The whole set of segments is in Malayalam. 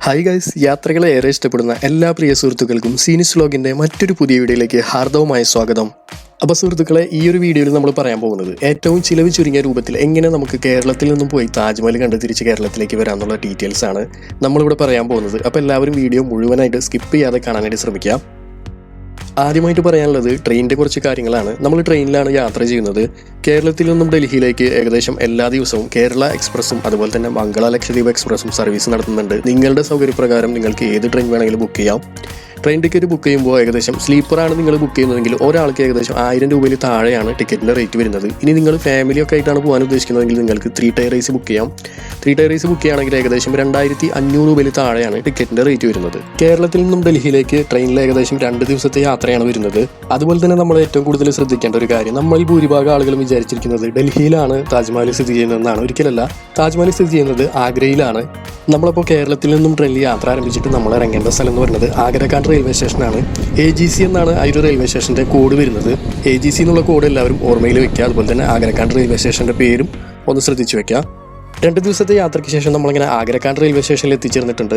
ഹായ് ഗൈസ്, യാത്രകളെ ഏറെ ഇഷ്ടപ്പെടുന്ന എല്ലാ പ്രിയ സുഹൃത്തുക്കൾക്കും സീനിസ് വ്ലോഗിൻ്റെ മറ്റൊരു പുതിയ വീഡിയോയിലേക്ക് ഹാർദവമായ സ്വാഗതം. അപ്പോൾ സുഹൃത്തുക്കളെ, ഈ ഒരു വീഡിയോയിൽ നമ്മൾ പറയാൻ പോകുന്നത് ഏറ്റവും ചിലവ് ചുരുങ്ങിയ രൂപത്തിൽ എങ്ങനെ നമുക്ക് കേരളത്തിൽ നിന്നും പോയി താജ്മഹൽ കണ്ട് തിരിച്ച് കേരളത്തിലേക്ക് വരാമെന്നുള്ള ഡീറ്റെയിൽസ് ആണ് നമ്മളിവിടെ പറയാൻ പോകുന്നത്. അപ്പോൾ എല്ലാവരും വീഡിയോ മുഴുവനായിട്ട് സ്കിപ്പ് ചെയ്യാതെ കാണാനായിട്ട് ശ്രമിക്കുക. ആദ്യമായിട്ട് പറയാനുള്ളത് ട്രെയിനിൻ്റെ കുറച്ച് കാര്യങ്ങളാണ്. നമ്മൾ ട്രെയിനിലാണ് യാത്ര ചെയ്യുന്നത്. കേരളത്തിൽ നിന്നും ഡൽഹിയിലേക്ക് ഏകദേശം എല്ലാ ദിവസവും കേരള എക്സ്പ്രസും അതുപോലെ തന്നെ മംഗള ലക്ഷദ്വീപ് എക്സ്പ്രസും സർവീസ് നടത്തുന്നുണ്ട്. നിങ്ങളുടെ സൗകര്യപ്രകാരം നിങ്ങൾക്ക് ഏത് ട്രെയിൻ വേണമെങ്കിലും ബുക്ക് ചെയ്യാം. ട്രെയിൻ ടിക്കറ്റ് ബുക്ക് ചെയ്യുമ്പോൾ ഏകദേശം സ്ലീപ്പറാണ് നിങ്ങൾ ബുക്ക് ചെയ്യുന്നതെങ്കിൽ ഒരാൾക്ക് ഏകദേശം 1000 രൂപയിൽ താഴെയാണ് ടിക്കറ്റിൻ്റെ റേറ്റ് വരുന്നത്. ഇനി നിങ്ങൾ ഫാമിലിയൊക്കെ ആയിട്ടാണ് പോകാൻ ഉദ്ദേശിക്കുന്നതെങ്കിൽ നിങ്ങൾക്ക് 3 ടയർ AC ബുക്ക് ചെയ്യാം. 3 ടയർ AC ബുക്ക് ചെയ്യുകയാണെങ്കിൽ ഏകദേശം 2500 രൂപയിൽ താഴെയാണ് ടിക്കറ്റിൻ്റെ റേറ്റ് വരുന്നത്. കേരളത്തിൽ നിന്നും ഡൽഹിയിലേക്ക് ട്രെയിനിൽ ഏകദേശം 2 ദിവസത്തെ യാത്രയാണ് വരുന്നത്. അതുപോലെ തന്നെ നമ്മൾ ഏറ്റവും കൂടുതൽ ശ്രദ്ധിക്കേണ്ട ഒരു കാര്യം, നമ്മൾ ഭൂരിഭാഗം ആളുകളും വിചാരിച്ചിരിക്കുന്നത് ഡൽഹിയിലാണ് താജ്മഹൽ സ്ഥിതി ചെയ്യുന്നതെന്നാണ്. ഒരിക്കലല്ല, താജ്മഹൽ സ്ഥിതി ചെയ്യുന്നത് ആഗ്രയിലാണ്. നമ്മളപ്പോൾ കേരളത്തിൽ നിന്നും ട്രെയിനിൽ യാത്ര ആരംഭിച്ചിട്ട് നമ്മൾ ഇറങ്ങേണ്ട സ്ഥലം എന്ന് പറയുന്നത് ആഗ്രക്കാട് റെയിൽവേ സ്റ്റേഷനാണ്. AGC എന്നാണ് ആ ഒരു റെയിൽവേ സ്റ്റേഷൻ്റെ കോഡ് വരുന്നത്. AGC എന്നുള്ള കോഡ് എല്ലാവരും ഓർമ്മയിൽ വെക്കുക. അതുപോലെ തന്നെ ആഗ്രക്കാട് റെയിൽവേ സ്റ്റേഷൻ്റെ പേരും ഒന്ന് ശ്രദ്ധിച്ചു വെക്കുക. 2 ദിവസത്തെ യാത്രയ്ക്ക് ശേഷം നമ്മളിങ്ങനെ ആഗ്രക്കാട് റെയിൽവേ സ്റ്റേഷനിൽ എത്തിച്ചേർന്നിട്ടുണ്ട്.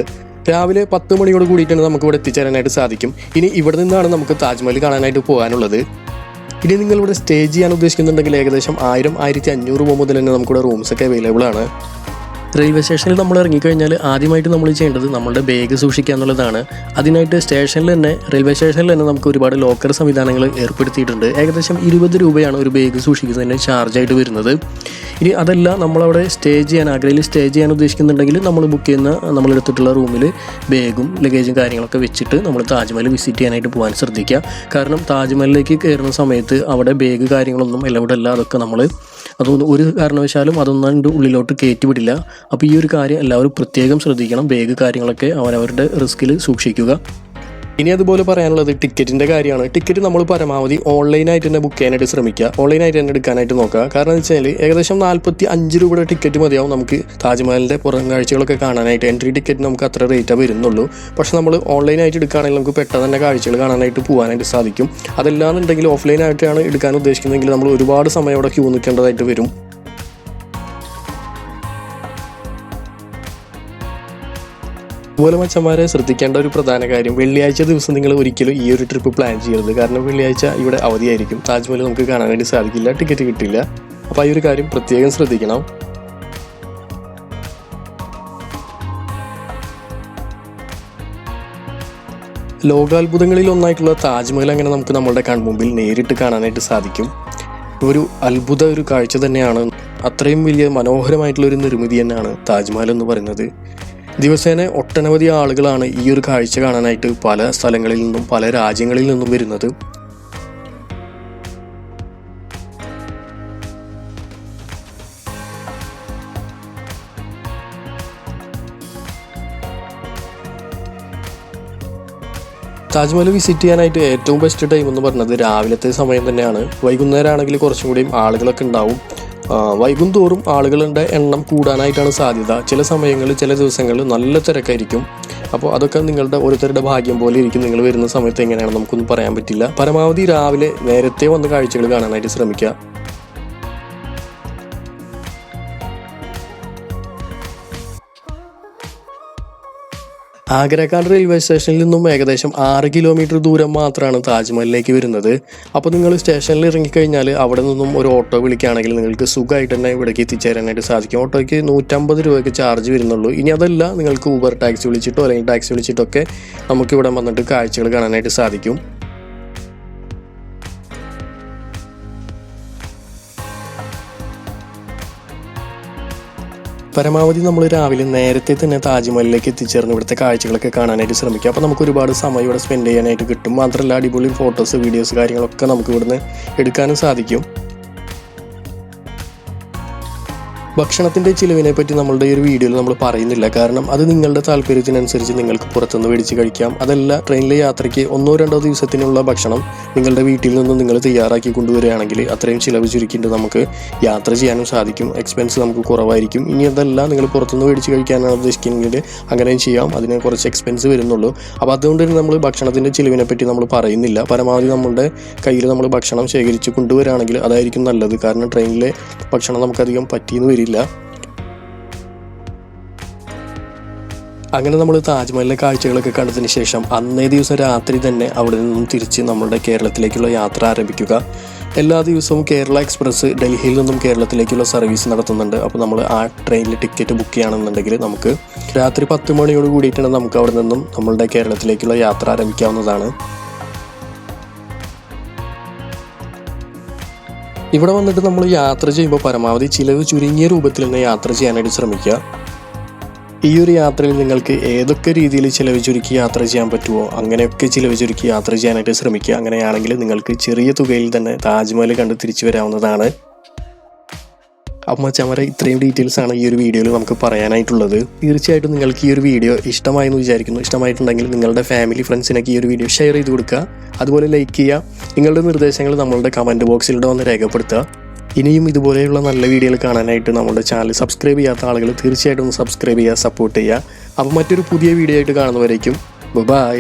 രാവിലെ 10 മണിയോട് കൂടിയിട്ടാണ് നമുക്ക് ഇവിടെ എത്തിച്ചേരാനായിട്ട് സാധിക്കും. ഇനി ഇവിടെ നിന്നാണ് നമുക്ക് താജ്മഹൽ കാണാനായിട്ട് പോകാനുള്ളത്. ഇനി നിങ്ങളിവിടെ സ്റ്റേ ചെയ്യാൻ ഉദ്ദേശിക്കുന്നുണ്ടെങ്കിൽ ഏകദേശം 1000-1500 രൂപ മുതൽ തന്നെ നമുക്കിവിടെ റൂംസൊക്കെ അവൈലബിൾ ആണ്. റെയിൽവേ സ്റ്റേഷനിൽ നമ്മൾ ഇറങ്ങിക്കഴിഞ്ഞാൽ ആദ്യമായിട്ട് നമ്മൾ ചെയ്യേണ്ടത് നമ്മളുടെ ബാഗ് സൂക്ഷിക്കുക എന്നുള്ളതാണ്. അതിനായിട്ട് റെയിൽവേ സ്റ്റേഷനിൽ തന്നെ നമുക്ക് ഒരുപാട് ലോക്കർ സംവിധാനങ്ങൾ ഏർപ്പെടുത്തിയിട്ടുണ്ട്. ഏകദേശം 20 രൂപയാണ് ഒരു ബാഗ് സൂക്ഷിക്കുന്നതിന് ചാർജായിട്ട് വരുന്നത്. ഇനി അതല്ല, നമ്മളവിടെ ആഗ്രയിൽ സ്റ്റേ ചെയ്യാൻ ഉദ്ദേശിക്കുന്നുണ്ടെങ്കിൽ നമ്മൾ ബുക്ക് ചെയ്യുന്ന നമ്മളെടുത്തിട്ടുള്ള റൂമിൽ ബാഗും ലഗേജും കാര്യങ്ങളൊക്കെ വെച്ചിട്ട് നമ്മൾ താജ്മഹൽ വിസിറ്റ് ചെയ്യാനായിട്ട് പോകാൻ ശ്രദ്ധിക്കുക. കാരണം താജ്മഹലിലേക്ക് കയറുന്ന സമയത്ത് അവിടെ ബാഗ് കാര്യങ്ങളൊന്നും എല്ലവിടെ അല്ല. അതൊന്നും ഒരു കാരണവശാലും അതൊന്നും ഉള്ളിലോട്ട് കയറ്റി വിടില്ല. അപ്പോൾ ഈ ഒരു കാര്യം എല്ലാവരും പ്രത്യേകം ശ്രദ്ധിക്കണം. ബാഗ് കാര്യങ്ങളൊക്കെ അവരവരുടെ റിസ്കിൽ സൂക്ഷിക്കുക. ഇനി അതുപോലെ പറയാനുള്ളത് ടിക്കറ്റിൻ്റെ കാര്യമാണ്. ടിക്കറ്റ് നമ്മൾ പരമാവധി ഓൺലൈനായിട്ട് തന്നെ ബുക്ക് ചെയ്യാനായിട്ട് ശ്രമിക്കുക. ഓൺലൈനായിട്ട് തന്നെ എടുക്കാനായിട്ട് നോക്കുക. കാരണം എന്ന് വെച്ചാൽ ഏകദേശം 45 രൂപയുടെ ടിക്കറ്റ് മതിയാവും നമുക്ക് താജ്മഹലിൻ്റെ പുറം കാഴ്ചകളൊക്കെ കാണാനായിട്ട്. എൻട്രി ടിക്കറ്റ് നമുക്ക് അത്ര റേറ്റേ വരുന്നുള്ളൂ. പക്ഷെ നമ്മൾ ഓൺലൈനായിട്ട് എടുക്കുകയാണെങ്കിൽ നമുക്ക് പെട്ടെന്ന് തന്നെ കാഴ്ചകൾ കാണാനായിട്ട് പോകാനായിട്ട് സാധിക്കും. അതല്ലാന്നുണ്ടെങ്കിൽ ഓഫ്ലൈനായിട്ടാണ് എടുക്കാൻ ഉദ്ദേശിക്കുന്നതെങ്കിൽ നമ്മൾ ഒരുപാട് സമയം അവിടെ ക്യൂ നിൽക്കേണ്ടതായിട്ട് വരും. അതുപോലെ മച്ചന്മാരെ ശ്രദ്ധിക്കേണ്ട ഒരു പ്രധാന കാര്യം, വെള്ളിയാഴ്ച ദിവസം നിങ്ങൾ ഒരിക്കലും ഈ ഒരു ട്രിപ്പ് പ്ലാൻ ചെയ്യരുത്. കാരണം വെള്ളിയാഴ്ച ഇവിടെ അവധിയായിരിക്കും. താജ്മഹൽ നമുക്ക് കാണാനായിട്ട് സാധിക്കില്ല, ടിക്കറ്റ് കിട്ടില്ല. അപ്പോൾ ഈ ഒരു കാര്യം പ്രത്യേകം ശ്രദ്ധിക്കണം. ലോകാത്ഭുതങ്ങളിൽ ഒന്നായിട്ടുള്ള താജ്മഹൽ അങ്ങനെ നമുക്ക് നമ്മളുടെ കൺമുമ്പിൽ നേരിട്ട് കാണാനായിട്ട് സാധിക്കും. ഒരു കാഴ്ച തന്നെയാണ്. അത്രയും വലിയ മനോഹരമായിട്ടുള്ള ഒരു നിർമ്മിതി തന്നെയാണ് താജ്മഹൽ എന്ന് പറയുന്നത്. ദിവസേന ഒട്ടനവധി ആളുകളാണ് ഈ ഒരു കാഴ്ച കാണാനായിട്ട് പല സ്ഥലങ്ങളിൽ നിന്നും പല രാജ്യങ്ങളിൽ നിന്നും വരുന്നത്. താജ്മഹൽ വിസിറ്റ് ചെയ്യാനായിട്ട് ഏറ്റവും ബെസ്റ്റ് ടൈം എന്ന് പറയുന്നത് രാവിലത്തെ സമയം തന്നെയാണ്. വൈകുന്നേരം ആണെങ്കിൽ കുറച്ചും കൂടിയും ആളുകളൊക്കെ ഉണ്ടാവും. വൈകും തോറും ആളുകളുടെ എണ്ണം കൂടാനായിട്ടാണ് സാധ്യത. ചില സമയങ്ങളിൽ ചില ദിവസങ്ങളിൽ നല്ല തിരക്കായിരിക്കും. അപ്പോൾ അതൊക്കെ നിങ്ങളുടെ ഓരോരുത്തരുടെ ഭാഗ്യം പോലെ ഇരിക്കും. നിങ്ങൾ വരുന്ന സമയത്ത് എങ്ങനെയാണ് നമുക്കൊന്നും പറയാൻ പറ്റില്ല. പരമാവധി രാവിലെ നേരത്തെ വന്ന് കാഴ്ചകൾ കാണാനായിട്ട് ശ്രമിക്കുക. ആഗ്രക്കാട് റെയിൽവേ സ്റ്റേഷനിൽ നിന്നും ഏകദേശം 6 കിലോമീറ്റർ ദൂരം മാത്രമാണ് താജ്മഹലിലേക്ക് വരുന്നത്. അപ്പോൾ നിങ്ങൾ സ്റ്റേഷനിൽ ഇറങ്ങിക്കഴിഞ്ഞാൽ അവിടെ നിന്നും ഒരു ഓട്ടോ വിളിക്കുകയാണെങ്കിൽ നിങ്ങൾക്ക് സുഖമായിട്ട് തന്നെ ഇവിടേക്ക് എത്തിച്ചേരാനായിട്ട് സാധിക്കും. ഓട്ടോയ്ക്ക് 150 രൂപയ്ക്ക് ചാർജ് വരുന്നുള്ളൂ. ഇനി അതല്ല, നിങ്ങൾക്ക് ഊബർ ടാക്സി വിളിച്ചിട്ടോ അല്ലെങ്കിൽ ടാക്സി വിളിച്ചിട്ടൊക്കെ നമുക്ക് ഇവിടെ വന്നിട്ട് കാഴ്ചകൾ കാണാനായിട്ട് സാധിക്കും. പരമാവധി നമ്മൾ രാവിലെ നേരത്തെ തന്നെ താജ്മഹലിലേക്ക് എത്തിച്ചേർന്ന് ഇവിടുത്തെ കാഴ്ചകളൊക്കെ കാണാനായിട്ട് ശ്രമിക്കുക. അപ്പോൾ നമുക്ക് ഒരുപാട് സമയം ഇവിടെ സ്പെൻഡ് ചെയ്യാനായിട്ട് കിട്ടും. മാത്രമല്ല അടിപൊളി ഫോട്ടോസ്, വീഡിയോസ് കാര്യങ്ങളൊക്കെ നമുക്ക് ഇവിടുന്ന് എടുക്കാനും സാധിക്കും. ഭക്ഷണത്തിൻ്റെ ചിലവിനെ പറ്റി നമ്മളുടെ ഈ ഒരു വീഡിയോയിൽ നമ്മൾ പറയുന്നില്ല. കാരണം അത് നിങ്ങളുടെ താല്പര്യത്തിനനുസരിച്ച് നിങ്ങൾക്ക് പുറത്തുനിന്ന് മേടിച്ച് കഴിക്കാം. അതല്ല, ട്രെയിനിലെ യാത്രയ്ക്ക് 1-2 ദിവസത്തിനുള്ള ഭക്ഷണം നിങ്ങളുടെ വീട്ടിൽ നിന്ന് നിങ്ങൾ തയ്യാറാക്കി കൊണ്ടുവരികയാണെങ്കിൽ അത്രയും ചിലവ് ചുരുക്കിയിട്ട് നമുക്ക് യാത്ര ചെയ്യാനും സാധിക്കും. എക്സ്പെൻസ് നമുക്ക് കുറവായിരിക്കും. ഇനി അതല്ല, നിങ്ങൾ പുറത്തുനിന്ന് മേടിച്ച് കഴിക്കാനാണ് ഉദ്ദേശിക്കുന്നതെങ്കിൽ അങ്ങനെയും ചെയ്യാം. അതിന് കുറച്ച് എക്സ്പെൻസ് വരുന്നുള്ളൂ. അപ്പോൾ അതുകൊണ്ട് തന്നെ നമ്മൾ ഭക്ഷണത്തിൻ്റെ ചിലവിനെ പറ്റി നമ്മൾ പറയുന്നില്ല. പരമാവധി നമ്മുടെ കയ്യിൽ നമ്മൾ ഭക്ഷണം ശേഖരിച്ച് കൊണ്ടുവരികയാണെങ്കിൽ അതായിരിക്കും നല്ലത്. കാരണം ട്രെയിനിലെ ഭക്ഷണം നമുക്കധികം പറ്റിയെന്ന് വരില്ല. അങ്ങനെ നമ്മൾ താജ്മഹലിലെ കാഴ്ചകളൊക്കെ കണ്ടതിന് ശേഷം അന്നേ ദിവസം രാത്രി തന്നെ അവിടെ നിന്നും തിരിച്ച് നമ്മുടെ കേരളത്തിലേക്കുള്ള യാത്ര ആരംഭിക്കുക. എല്ലാ ദിവസവും കേരള എക്സ്പ്രസ് ഡൽഹിയിൽ നിന്നും കേരളത്തിലേക്കുള്ള സർവീസ് നടത്തുന്നുണ്ട്. അപ്പോൾ നമ്മൾ ആ ട്രെയിനിൽ ടിക്കറ്റ് ബുക്ക് ചെയ്യുകയാണെന്നുണ്ടെങ്കിൽ നമുക്ക് രാത്രി 10 മണിയോട് കൂടിയിട്ടാണ് നമുക്ക് അവിടെ നിന്നും നമ്മളുടെ കേരളത്തിലേക്കുള്ള യാത്ര ആരംഭിക്കാവുന്നതാണ്. ഇവിടെ വന്നിട്ട് നമ്മൾ യാത്ര ചെയ്യുമ്പോൾ പരമാവധി ചിലവ് ചുരുങ്ങിയ രൂപത്തിൽ തന്നെ യാത്ര ചെയ്യാനായിട്ട് ശ്രമിക്കുക. ഈ ഒരു യാത്രയിൽ നിങ്ങൾക്ക് ഏതൊക്കെ രീതിയിൽ ചിലവ് ചുരുക്കി യാത്ര ചെയ്യാൻ പറ്റുമോ അങ്ങനെയൊക്കെ ചിലവ് ചുരുക്കി യാത്ര ചെയ്യാനായിട്ട് ശ്രമിക്കുക. അങ്ങനെയാണെങ്കിൽ നിങ്ങൾക്ക് ചെറിയ തുകയിൽ തന്നെ താജ്മഹൽ കണ്ട് തിരിച്ചു വരാവുന്നതാണ്. അപ്പം ചമര ഇത്രയും ഡീറ്റെയിൽസ് ആണ് ഈ ഒരു വീഡിയോയിൽ നമുക്ക് പറയാനായിട്ടുള്ളത്. തീർച്ചയായിട്ടും നിങ്ങൾക്ക് ഈ ഒരു വീഡിയോ ഇഷ്ടമായെന്ന് വിചാരിക്കുന്നു. ഇഷ്ടമായിട്ടുണ്ടെങ്കിൽ നിങ്ങളുടെ ഫാമിലി ഫ്രണ്ട്സിനൊക്കെ ഈ ഒരു വീഡിയോ ഷെയർ ചെയ്ത് കൊടുക്കുക. അതുപോലെ ലൈക്ക് ചെയ്യുക. നിങ്ങളുടെ നിർദ്ദേശങ്ങൾ നമ്മളുടെ കമൻറ്റ് ബോക്സിലൂടെ വന്ന് രേഖപ്പെടുത്തുക. ഇനിയും ഇതുപോലെയുള്ള നല്ല വീഡിയോകൾ കാണാനായിട്ട് നമ്മുടെ ചാനൽ സബ്സ്ക്രൈബ് ചെയ്യാത്ത ആളുകൾ തീർച്ചയായിട്ടും ഒന്ന് സബ്സ്ക്രൈബ് ചെയ്യുക, സപ്പോർട്ട് ചെയ്യുക. അപ്പോൾ മറ്റൊരു പുതിയ വീഡിയോ ആയിട്ട് കാണുന്നവരേക്കും ബൈ.